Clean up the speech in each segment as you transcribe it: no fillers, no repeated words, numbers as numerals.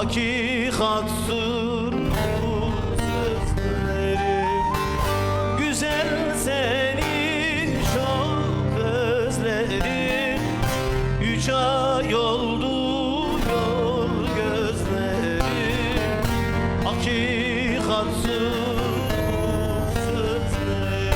Hakikattır bu sözlerim. Güzel seni çok özledim. 3 ay oldu yol gözlerim. Hakikattır bu sözlerim.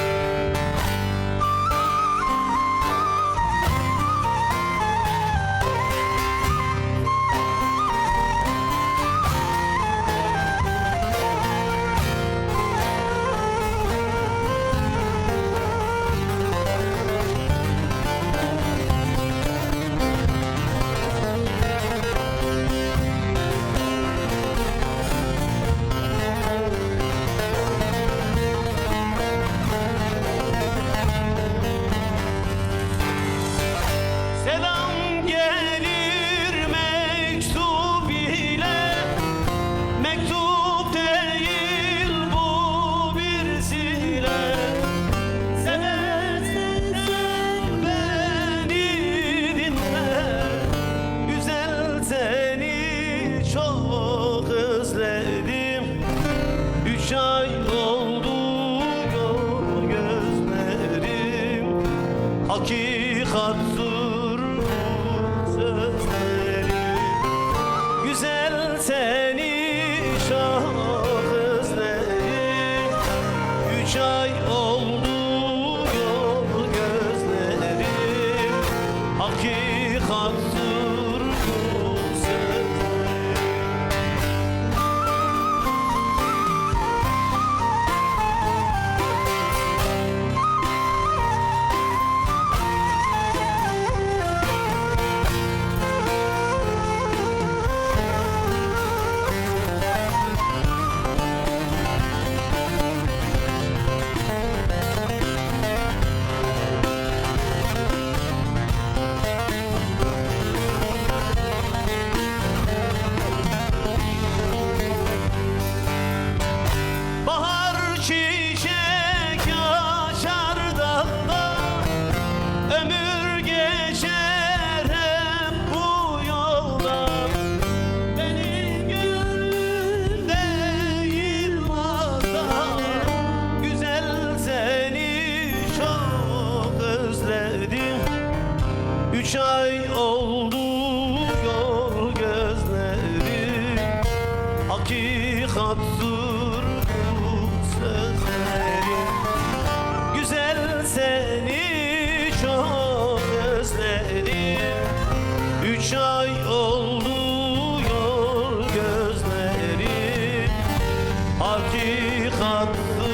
Selam gelir mektup ile, mektup değil bu bir zile. Seversen beni dinle, güzel seni çok özledim. 3 ay oldu yol gözlerim. Hakikattır bu sözlerim. Güzel seni çok özledim. 3 ay oldu yol gözlerim. Hakikattır bu sözlerim. Bahar çiçek açar dalda, ömür geçer hep bu yolda. Benim gönlüm değil mazda, güzel seni çok özledim. 3 ay oldu yol gözlerim. Hakikattır bu sözlerim. Güzel seni çok özledim. 3 ay oldu yol gözlerim. Hakikattır